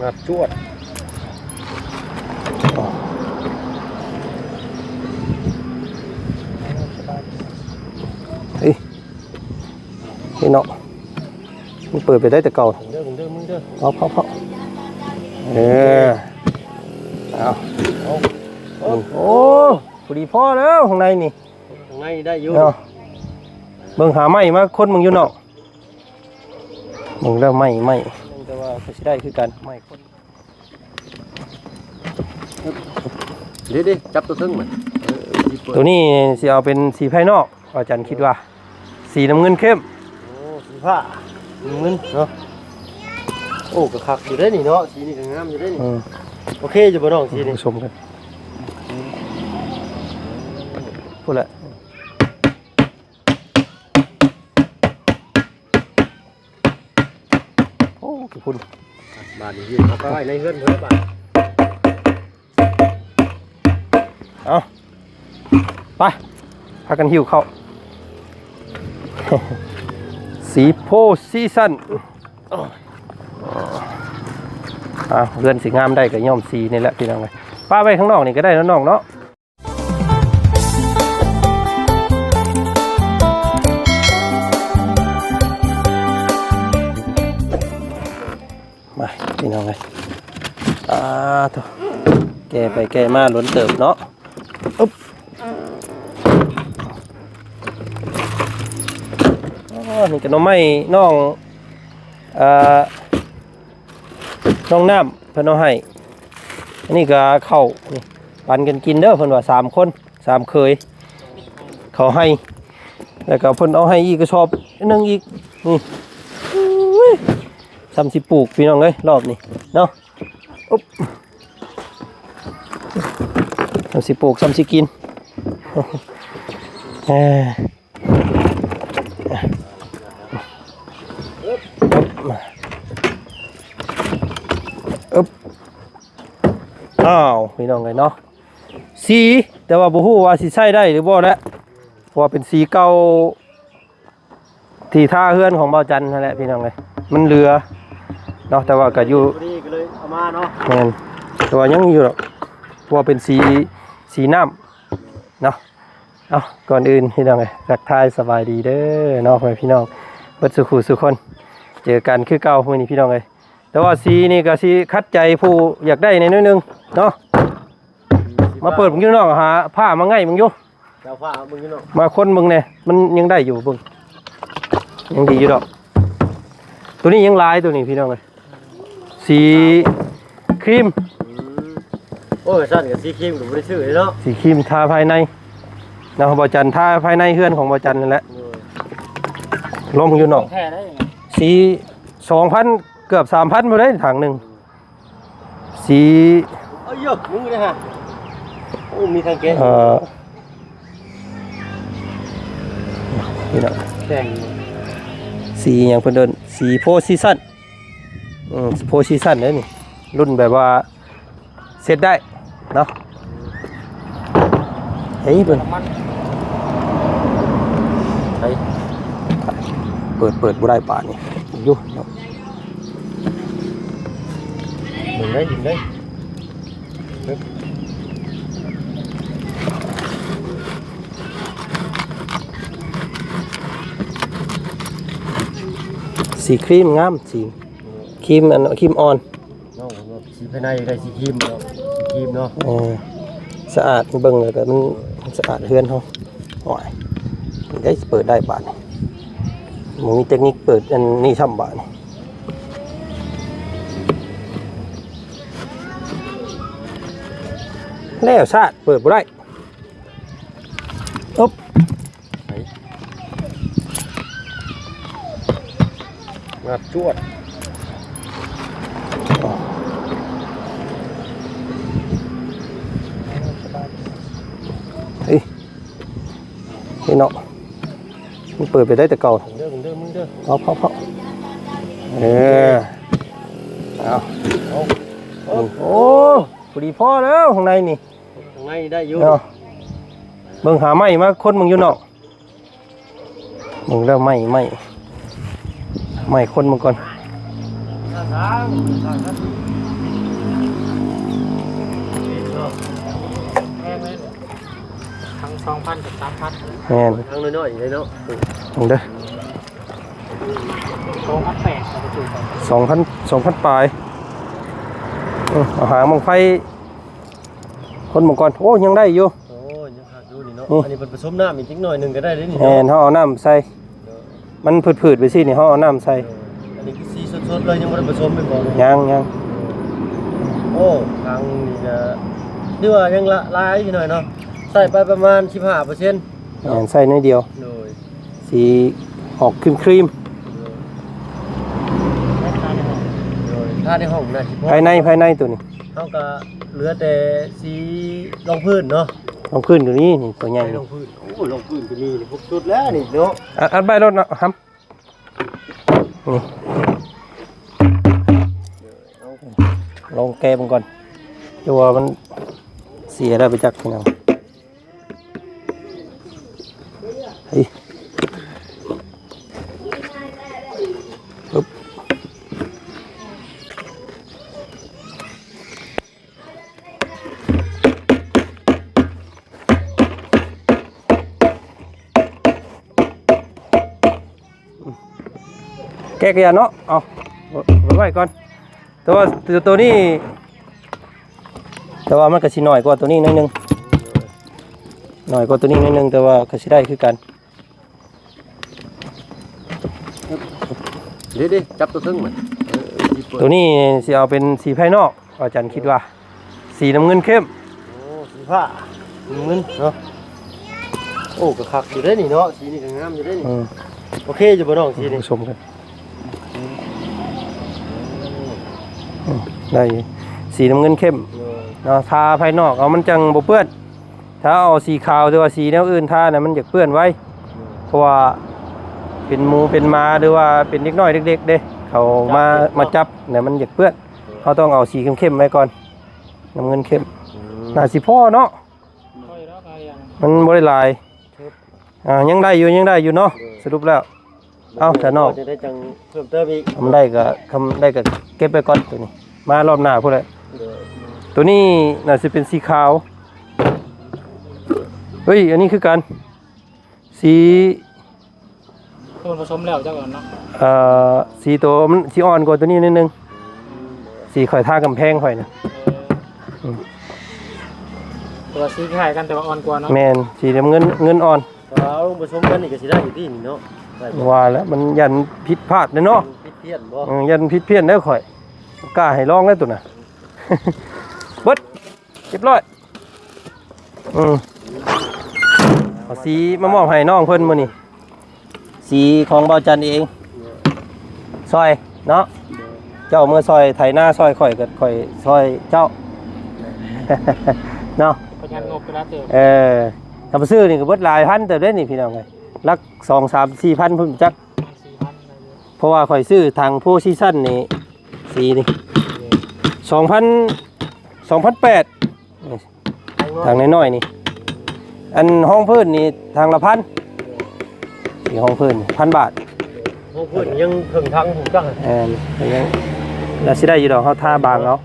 งัดจวดเฮ้ยนี่เนาะมันเปิดไปได้แต่เก่ามึงเด้อเอาเอาโอ้พอดีพ่อแล้วข้างในนี่ข้างในได้อยู่เบิ่งหาไม้มาคนมึงอยู่เนาะมึงแล้วไม้แต่ว่าก็สิได้คือกันไม้คนดิจับตัวทึ่งมันตัวนี้สิเอาเป็นสีภายนอกอาจารย์คิดว่าสีน้ำเงินเข้มโอ้สีผ้าน้ำเงินเนาะโอ้ก็คักอยู่ได้นี่เนาะสีนี่ก็งามอยู่ได้นี่โอเคอยู่บ่น้องสีนี่ชมกันพูดละโอ้คุณบาทนี้ยืนเอาไปไว้ในเฮือนเพิ่นบาทเอาไปพากันหิวเข้าสีโพซีซั่นเรือนสีงามได้กับย่อมสีนี่แหละพี่น้องเลยป้าไว้ข้างนอกนี่ก็ได้แล้วน้องเนาะมาพี่น้องเลยตัวแกไปแกมาล้นเติบเนาะอุ๊บนี่ก็น้องไม้น้องน้ำเพิ่นเอาให้อันนี้ก็เข้าปันกันกินเด้อเพิ่นว่า3คน3เคยเขาให้แล้วก็เพิ่นเอาให้อีกกระสอบนึงอีกนี่ซ้ำสิปลูกพี่น้องเอ้ยรอบนี้เนาะอุ๊บซ้ำสิปลูกซ้ำสิกินอ้าวพี่น้องเลยเนาะสีแต่ว่าบ่ฮู้ว่าสิใช้ได้หรือบ่แล้วเพราะว่าเป็นสีเก่าที่ท่าเฮือนของเบาจันนั่นแหละพี่น้องเลยมันเหลือเนาะแต่ว่าก็อยู่นี่ก็เลยเอามาเนาะแม่นแต่ว่ายังอยู่หรอกเพราะว่าเป็นสีน้ำเนาะเอาก่อนอื่นพี่น้องเลยทักทายสบายดีเด้อเนาะพี่น้องเบิดสุขุสุคนเจอกันคือเก่ามื้อนี้พี่น้องเลยแต่ว่าสีนี่ก็สีคัดใจผู้อยากได้ในน้อยนึงเนาะมาเปิดมึงอยู่นอกหาผ้ามาง่ายมึงอยู่เจ้าผ้ามึงอยู่นอกมาคนมึงเนี่ยมันยังได้อยู่บึงยังดีอยู่ดอกตัวนี้ยังลายตัวนี้พี่น้องเลยสีครีมโอ้ยสั้นกับสีครีมกับไม่ได้ชื่อเลยเนาะสีครีมทาภายในนะบ่จันทาภายในเฮือนของบ่จันนั่นแหละลมอยู่นอกสี2,000เกือบ3,000บ่ได้ถังหนึ่งสีเอ้ยยกมึงเลยฮะโอ้มีทางแกะนี่นะแข่งสีอย่างเพิ่นเดินสีโพซีซั่นโพซีซั่นนี่รุ่นแบบว่าเสร็จได้เนาะเฮ้ยเพิ่นเปิดบ่ได้ป่านี่อยู่เนาะดึงได้สีครีมงามสีครีมครีมอ่อนสีภายในได้สีครีมเนาะสีครีมเนาะสะอาดเบิ่งเลยแต่มันสะอาดเฮือนเขาโอ้ยได้เปิดได้บาทมันมีเทคนิคเปิดอันนี้ช่ำบาทแล้วชาติเปิดบ่ได้อุ๊บงัดจวดเฮ้ยนี่เนาะมันเปิดไปได้แต่เก่ามึงเด้อเอาเอาโอ้พอดีพ่อแล้วข้างในนี่ข้างในได้อยู่เนาะเบิ่งหาไม้มาคนมึงอยู่เนาะมึงแล้วไม้คนมึงก่อน นาะ แพงเลยทั้ง2,000กับ3,000 แม่น ทางน้อยๆเลยเนาะ นี่เด้อ 2,800แล้วก็จุดไป 2,000ปลายเอาหางมังไฟคนมังกรโอ้ยังได้อยู่ โอ้ยยังขาดอยู่นี่เนาะอันนี้เป็นผสมน้ำอีกนิดหน่อยหนึงก็ได้เด้นี่ แม่นเฮาเอาน้ำใส่มันผืดๆไปสินี่เฮาเอาน้ำใส่ อันนี้คือสีสดๆเลยยังบ่ได้ผสมเป็นบ่ ยัง โอ้ทางนี่ก็นี่ว่ายังละลายอยู่หน่อยเนาะใส่ไปประมาณ 15% แม่นใส่น้อยเดียว โดย สีออกครีม โดยถ้าในห้องน่ะสิ ๆภายในตัวนี้ เฮาก็เหลือแต่สีรองพื้นเนาะ ลองขึ้นตัวนี้นี่ตัวใหญ่ รองพื้นโอ้รองพื้นก็มีนี่พวกชุดแล้วนี่เนาะ อัดใบรถนะครับนี่ลองแก้มันก่อนตัวมันเสียแล้วไปจักพี่น้องเฮ้ยปึ๊บแก้กระยาเนาะเอาไว้ก่อนตัวนี้แต่ว่ามันก็สิหน่อยกว่าตัวนี้นิดนึงหน่อยกว่าตัวนี้นิดนึงแต่ว่าก็สิได้คือกัน เดี๋ยวๆจับตัวถึงมัน ตัวนี้สิเอาเป็นสีภายนอกอาจารย์คิดว่า สีน้ำเงินเข้ม โอ้สีผ้าเงินเนาะโอ้ก็คักอยู่ได้นี่เนาะสีนี่ก็งามอยู่ได้นี่โอเคอยู่บ่น้องสีนี่ ผสมกันได้อยู่สีน้ำเงินเข้มเนาะทาภายนอกเอามันจังบ่เปื้อนถ้าเอาสีขาวหรือว่าสีแนวอื่นทาน่ะมันจะเปื้อนไว้เพราะว่าเป็นหมูเป็นม้าหรือว่าเป็นเด็กน้อยเด็กๆเด้เขามาจับเนี่ยมันอยากเปื้อนเขาต้องเอาสีเข้มๆไว้ก่อนน้ำเงินเข้มน่าสิพ่อเนาะ ค่อยแล้วก็ยัง มันบ่ได้หลายยังได้อยู่เนาะสรุปแล้วเอาแต่นอก จะได้จังเพิ่มเติมอีก ทำได้ก็เก็บไปก่อนตัวนี้มารอบหน้าพุ่นแหละตัวนี้น่าจะเป็นสีขาวเฮ้ยอันนี้คือกันสี ต้นผสมแล้วเจ้าก่อนเนาะ สีตัวมันสีอ่อนกว่าตัวนี้นิดนึงสีข่อยท่ากำแพงข่อยนะ ตัวสีคล้ายกันแต่ว่าอ่อนกว่าเนาะ แมนสีน้ำเงินอ่อน เอาลงผสมกันนี่ก็สิได้อยู่ที่นี่เนาะได้บ่ ว่าแล้วมันยันผิดพลาดเนาะ ผิดเพี้ยนบ่ ยันผิดเพี้ยนแล้วข่อยกล้าให้ลองแล้วตัวน่ะ เบิดเรียบร้อยเอาสีมามอบให้น้องเพิ่นมื้อนี้สีของเบาจันเองซอยเนาะเจ้าเมื่อซอยไถหน้าซอยข่อยก็ข่อยซอยเจ้า เนาะ ประหยัดงบไปแล้วเติม ถ้าไปซื้อนี่ก็เบิดหลายพันแต่เด้นี่พี่น้องเอ้ยลัก2 3 4 พันพุ่นจัก 4,000อะไรเยอะ เพราะว่าข่อยซื้อทางโพซีซั่นนี่สีนี่2,800ทางน้อยๆนี่อันห้องพื้นนี่ทางละพันสีห้องพื้น1,000 บาท พวกเพิ่นยังเพิ่งทั้งผมจัง ยังแล้วสิได้อยู่ดอกเขาทาบางเอา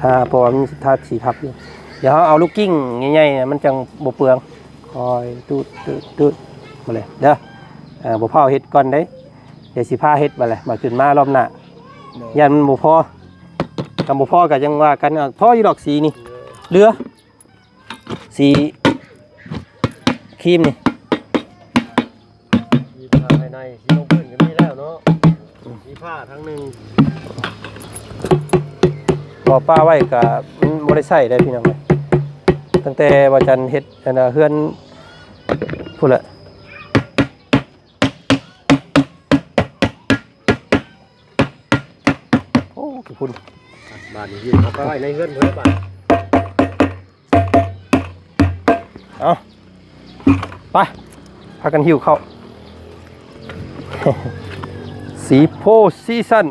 ทาเพราะว่ามันทาสีพับอยู่เดี๋ยวเขาเอาลูกกิ้งใหญ่ๆเนี่ยมันจังบ่เปลืองคอยตูดมาเลยเด้อบ่พอเฮ็ดก่อนเด้เดี๋ยวสิพาเฮ็ดมาเลยมาขึ้นมารอบหน้ายันมันบ่พอกันบ่พอก็ยังว่ากันพออยู่ดอกสีนี่เหลือสีครีมนี่ สีผ้าภายในสีลงพื้นก็มีแล้วเนาะสีผ้าทั้งหนึง พอป้าไว้ก็มันบ่ได้ใช้ได้พี่น้องเอ้ยตั้งแต่ว่าจันเฮ็ดอันน่ะเฮือนพุ่นละโอ้พุ่น บาทนี้ยืนเอาไปไว้ในเฮือนเพิ่นบาท เอาไปพากันหิวเข้า สีโพซีซั่น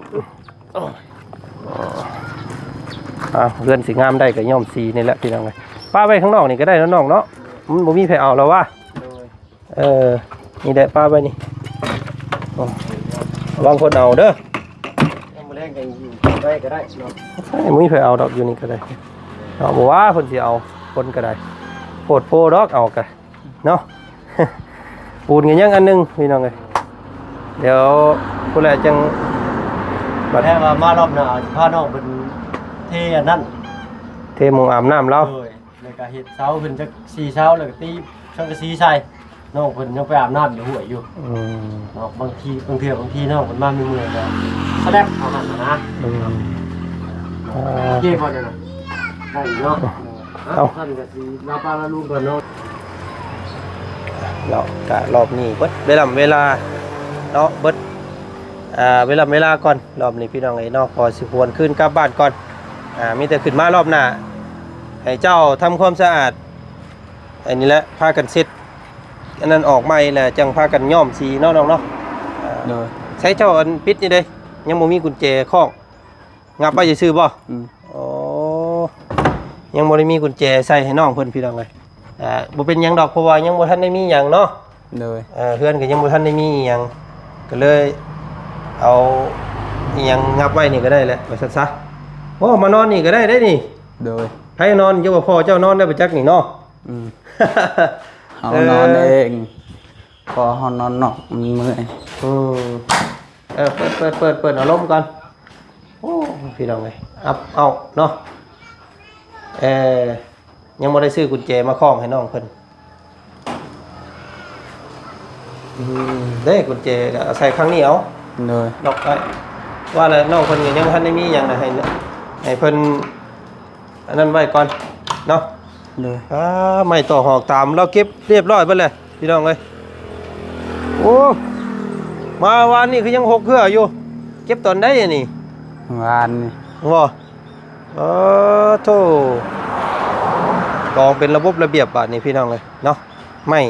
เพื่อนสีงามได้กับย่อมสีนี่แหละพี่น้องเลยป้าไว้ข้างนอกนี่ก็ได้แล้วน้องเนาะมันบ่มีใครเอาแล้วว่านี่แหละป้าไว้นี่วางคนเอาเด้อ ยังบ่แรงกันอยู่ได้ก็ได้เนาะ บ่มีใครเอาดอกอยู่นี่ก็ได้ เนาะบอกว่าเพิ่นสิเอาคนก็ได้โพดโพดอกเอากันเนาะ ปูนกันยังอันหนึงพี่น้องเอ้ยเดี๋ยวผู้แลจัง บัดแท้ว่ามารอบหน้าสิพาน้องเป็นเทอันนั้น เทหมงอาบน้ำเรา เลยแล้วก็เฮ็ดเช้าขึ้นจัก4เช้าแล้วก็ตีช่างกะสีใส่น้องเพิ่นยังไปอาบน้ำอยู่ห้วยอยู่ อืม เนาะบางทีน้องเพิ่นมามีเมื่อยแล้วแสดงเอาหั่นน่ะนะ อืม เก็บบ่ได้น่ะได้เนาะท่านก็สิลาป้าลาลุงก่อนเนาะ เรากะรอบนี้เบิดเวลาเนาะเบิดเวลาก่อนรอบนี้พี่น้องไอ้เนาะพอสิควรขึ้นกลับบ้านก่อนมีแต่ขึ้นมารอบหน้าให้เจ้าทำความสะอาดอันนี้แหละพากันเสร็จอันนั้นออกใหม่แหละจังพากันย้อมสีเนาะน้องเนาะใช้เจ้าอันปิดนี่เด้ยังบ่มีกุญแจคล้องงับไว้ซื่อๆบ่อ๋อยังบ่ได้มีกุญแจใส่ให้น้องเพิ่นพี่น้องเลยบ่เป็นหยังดอกเพราะว่ายังบ่ทันได้มีหยังเนาะเลยเพื่อนก็ยังบ่ทันได้มีหยังก็เลยเอาอีหยังงับไว้นี่ก็ได้แหละว่าซั่นซะโอ้มานอนนี่ก็ได้นี่โดยไผนอนอยู่ว่าพ่อเจ้านอนได้บ่จักนี่เนาะเอานอนเองพอเขานอนนอกมันเมื่อย เปิดเอาลมก่อนโอ้พี่น้องเลยเอาเนาะยังไม่ได้ซื้อกุญแจมาคล้องให้น้องเพิ่นได้กุญแจใส่ครั้งนี้เอาเลยดอกไว้ว่าแล้วน้องเพิ่นยังทันได้มีอย่างนะให้เพิ่นอันนั้นไว้ก่อนเนาะเลยไม่ต่อหอกตามเราเก็บเรียบร้อยไปเลยพี่น้องเลยโอ้มาวานนี่คือยังหกเครืออยู่เก็บตอนได้ยังนี่วานนี่ว้าโธ่กองเป็นระบบระเบียบบาดนี่พี่น้องเลยเนาะไม่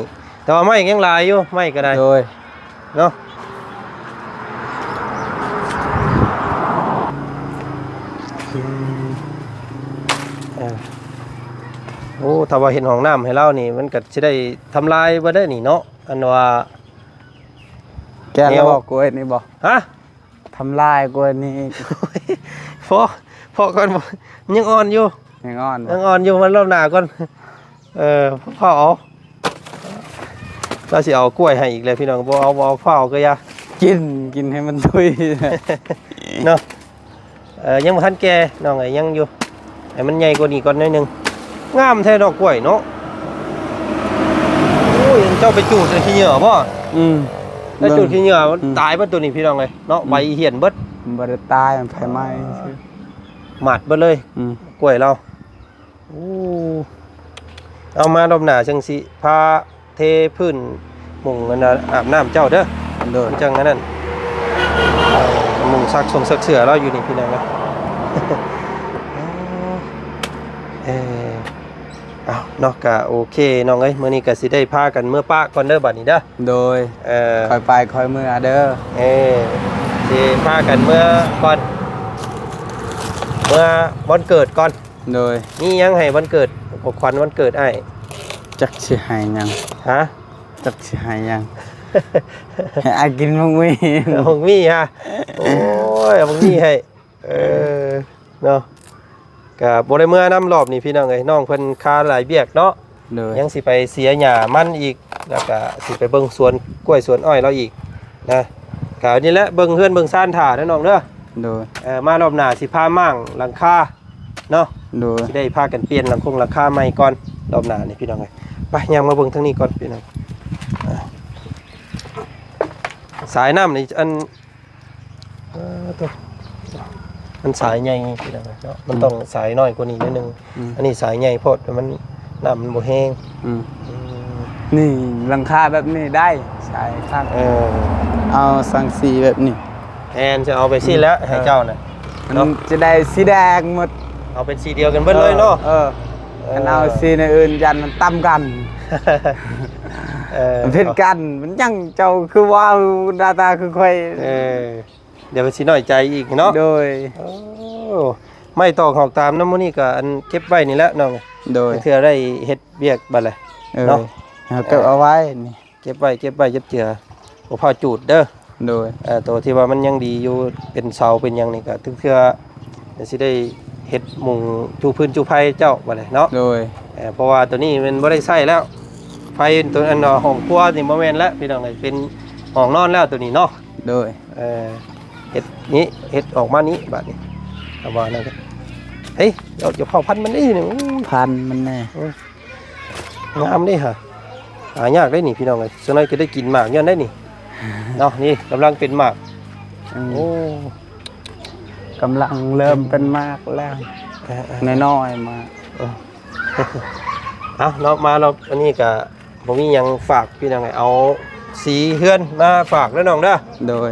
แต่ว่าไม่ยังลายอยู่ไม่ก็ได้โดยเนาะโอ้ถ้าว่าเห็นห้องน้ำให้เรานี่มันก็จะได้ทำลายบ่ได้นี่เนาะอันว่าแกแล้วบอกกูนี่บอกฮะทำลายกูนี่พอก่อนยังอ่อนอยู่ยังอ่อนอยู่มันรอบหน้าก่อนพ่อเอาเราสิเอากล้วยให้อีกเลยพี่น้องบ่เอาพ่อเอาก็ยากินให้มันทุยเนาะยังบ่ทันแก่น้องไอ้ยังอยู่ให้มันใหญ่กว่านี้ก่อนหน่อยนึงงามแท้ดอกกล้วยเนาะโอ้ยเจ้าไปจูดขี้เหงื่อบ่แล้วจูดขี้เหงื่อมันตายเบิดตัวนี้พี่น้องเลยเนาะใบเหี่ยนเบิดบ่ได้ตายมันไฟไหม้หมัดเบิดเลยกล้วยเราเอามารอบหน้าจังสิพาเทพื้นมุงอันอาบน้ำเจ้าเด้อจังนั้นมุงซักเสือเราอยู่นี่พี่น้องเลยเอาเนาะก็โอเคน้องเอ้ยมื้อนี้ก็สิได้พากันเมื่อป้าก่อนเด้อบัดนี้เด้อโดยค่อยไปค่อยเมื่อเด้อสิพากันเมื่อก่อนเมื่อวันเกิดก่อนโดยนี่ยังให้วันเกิดของขวัญวันเกิดอ้ายจักสิให้ยังฮะจักสิให้ยังให้อากินมังมีฮะโอ้ยมังมีให้เนาะกับบริเมื่อน้ำรอบนี่พี่น้องไงน้องเพิ่นคาหลายเบียกเนาะยังสิไปเสียหญ้ามันอีกแล้วก็สิไปเบิ่งสวนกล้วยสวนอ้อยเราอีกนะกะนี่แหละเบิ่งเฮือนเบิ่งซ่านถ่าเด้อน้องเด้อมารอบหน้าสิพามั่งหลังคาเนาะสิได้พากันเปลี่ยนหลังคาใหม่ก่อนรอบหน้านี่พี่น้องไงไปยังมาเบิ่งทางนี้ก่อนพี่น้องสายน้ำนี่อันตัวมันสายใหญ่พี่น้องเนาะมันต้องสายน้อยกว่านี้นิดนึงอันนี้สายใหญ่โพดมันน้ำมันบ่แห้งนี่หลังคาแบบนี้ได้สายข้างเอาสังสีแบบนี้แอนจะเอาไปสีแล้วให้เจ้าน่ะมันจะได้สีแดงหมดเอาเป็นสีเดียวกันเบิดเลยเนาะเอาสีในอื่นยันมันตั้มกันมันเพ่นกันมันยังเจ้าคือว่าดาตาคือค่อยเดี๋ยวไปสีน้อยใจอีกเนาะโดยไม่ตอกหอกตามน้ำมันนี่ก็อันเก็บไว้นี่แหละน้องโดยเพื่อได้เฮ็ดเบียกบัดเลยเนาะเก็บเอาไว้นี่เก็บไว้เจือโอ้พอจูดเด้อโดยตัวที่ว่ามันยังดีอยู่เป็นเสาเป็นยังนี่ก็ถึงเพื่อสิได้ เฮ็ดมุงจูพื้นจูไผเจ้าบัดนี้เนาะ โดย เพราะว่าตัวนี้มันบ่ได้ใช้แล้วไฟตัวอันห้องครัวนี่บ่แม่นแล้วพี่น้องเอ้ยเป็นห้องนอนแล้วตัวนี้เนาะ โดย เฮ็ดนี้เฮ็ดออกมานี้บัดนี้เอาว่านั่นก็เฮ้ยเดี๋ยวเผาพันธุ์มันนี่นี่ พันมันแน่ งามนี่ฮะหายากได้นี่พี่น้องเอ้ยส่วนใหญ่ก็ได้กินหมากย้อนได้นี่เนาะนี่กำลังเป็นหมากโอ้ กำลังเริ่มเป็นมากแล้วน้อยๆมา เอาเนาะมาเราอันนี้ก็บ่มีหยังฝากพี่น้องเอ้ยเอาสีเฮือนมาฝากแล้วน้องเด้อ โดย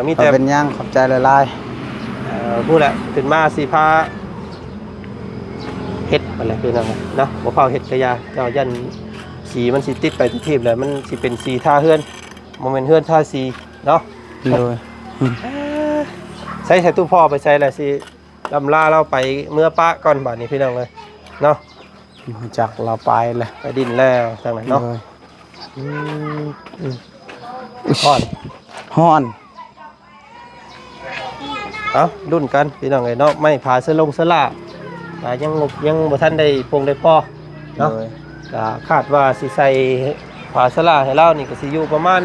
มี แต่ แต่ เป็นย่างขอบใจหลาย พูดแหละขึ้นมาสีพาเฮ็ดอะไรพี่น้องเนาะบ่เผาเฮ็ดกระยาเจ้ายันสีมันสิติดไปทุกทีแล้วมันสิเป็นสีท่าเฮือนบ่แม่นเฮือนท่าสีเนาะ ๆโดย ใช้ตู้พ่อไปใช้แหละสิลำลาเราไปเมื่อป้าก่อนบัดนี้พี่น้องเลยเนาะ จากเราไปเลย ไปดินแล้วทางไหนเนาะ โดย ก่อน ฮ้อน เอารุ่นกันพี่น้องเลยเนาะไม่ผาสลงสลายังงบยังบ่ทันได้ปงได้พอ โด เนาะ ย ก็คาดว่าสิใส่ผาสลาให้เรานี่ก็สิอยู่ประมาณ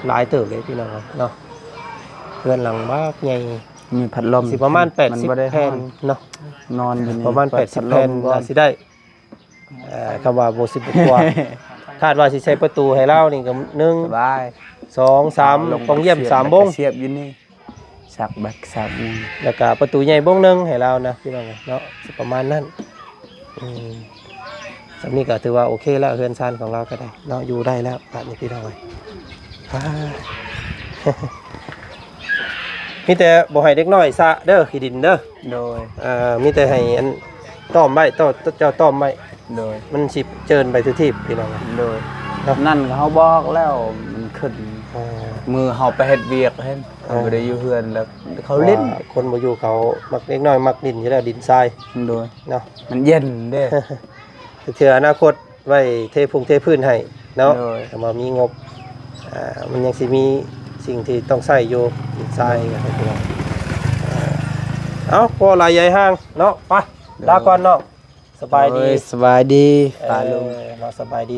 หลายเติบเลยพี่น้องเนาะเพื่อนหลังบ้านใหญ่ มีพัดลม สิประมาณ นบ่ได้ 80แผ่นเนาะ นอนอยู่นี่ ประมาณ เด 80แผ่น ก่อ น่าสิได้คำว่าบ่สิบกว่าคาดว่าสิใช้ประตูให้เรานี่ก็ สบาย 1 2 3ต้องเยี่ยม3บง เสียบอยู่นี่สักแบกสักนี่ แล้วก็ประตูใหญ่บงหนึงให้เรานะพี่น้องเนาะสิประมาณนั้นสำนี้ก็ถือว่าโอเคแล้วเฮือนซ่านของเราก็ได้เนาะอยู่ได้แล้วแบบนี้พี่น้องเอ้ย มีแต่บ่ให้เด็กน้อยซะเด้อขี้ดินเด้อ โดย มีแต่ให้อันต้อมไว้เจ้าต้อมไว้ โดย มันสิเจิญไปทุกที่พี่น้อง โดยนั่นเขาบอกแล้วมันขึ้นมือเขาไปเฮ็ดเวียกเห็นเขาบ่ได้อยู่เฮือนแล้วเขาเล่น คนบ่อยู่เขามักเด็กน้อยมักดินอยู่แล้วดินทราย โดย เนาะ มันเย็นเด้ เถื่ออนาคตไว้เทพื้นให้เนาะ โดย แต่ว่ามีงบมันยังสิมีสิ่งที่ต้องใช้อยู่ดินทรายกันพี่น้องพอหลายใหญ่ห้างเนาะไปลาก่อนเนาะสบายดี โอ้สบายดีปลาลุง เนาะสบายดี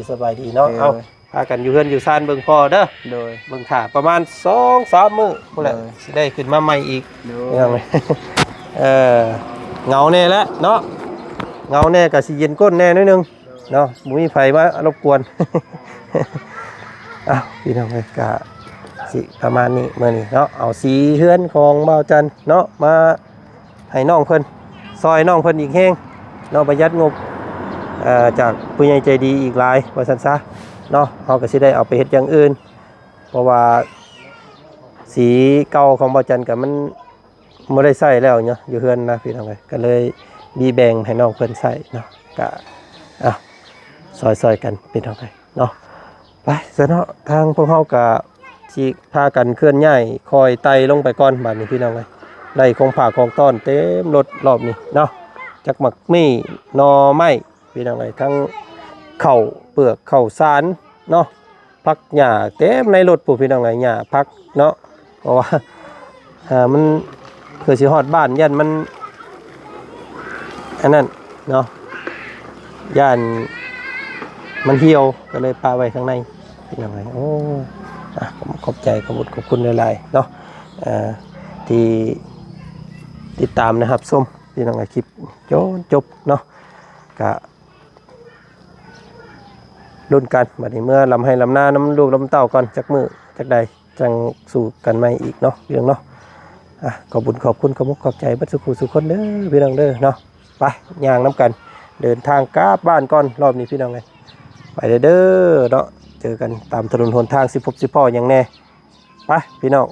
เนาะ เออ เอาพากันอยู่เฮือนอยู่ซ่านเบิ่งพ่อเด้อ โดย เบิ่งถ่าประมาณ 2-3 มื้อพุ่นแหละ เออ สิได้ขึ้นมาใหม่อีก โด เรื่อง เลย เหงาแน่แล้วเนาะเหงาแน่ก็สิเย็นก้นแน่นิดนึงเนาะบ่มีไฟมารบกวน พี่น้องเอ้ยก็สิประมาณนี้มื้อนี้เนาะเอาสีเฮือนของบ่าวจันทร์เนาะมาให้น้องเพิ่นซอยน้องเพิ่นอีกแฮงเนาะประหยัดงบจากผู้ใหญ่ใจดีอีกหลายว่าซั่นซะเนาะเฮาก็สิได้เอาไปเฮ็ดอย่างอื่นเพราะว่าสีเก่าของบ่าวจันทร์ก็มันบ่ได้ใช้แล้วเนาะอยู่เฮือนนะพี่น้องเอ้ยก็เลยมีแบ่งให้น้องเพิ่นใช้เนาะก็ซอยๆกันพี่น้องเอ้ยเนาะไปซะเนาะทางพวกเฮาก็สิพากันเคลื่อนย้ายคอยไต่ลงไปก่อนบัดนี้พี่น้องเอ้ยได้ของฝากของต้อนเต็มรถรอบนี้เนาะจักหมักมี่หน่อไม้พี่น้องเอ้ยทั้งข้าวเปลือกข้าวสารเนาะผักหญ้าเต็มในรถปู่พี่น้องเอ้ยหญ้าผักเนาะเพราะว่ามันคือสิฮอดบ้านยันมันอันนั้นเนาะย่านมันเหี่ยวก็เลยปาไว้ข้างในพี่น้องเอ้ยโอ้ขอบใจขอบคุณหลายๆเนาะที่ติดตามนะครับส้มพี่น้องคลิปจบเนาะก็รุ่นกันบัดนี้เมื่อลำให้ลำหน้าน้ำลูกลำเต้าก่อนจักมือจักใดจังสู่กันใหม่อีกเนาะเรื่องเนาะขอบคุณขอบใจบัดสุขุสุคนเด้อพี่น้องเด้อเนาะไปย่างน้ำกันเดินทางกลับบ้านก่อนรอบนี้พี่น้องเลยไปเด้อเนาะเจอกันตามถนนหนทางสิพบสิพ่ออย่างแน่ไปพี่น้อง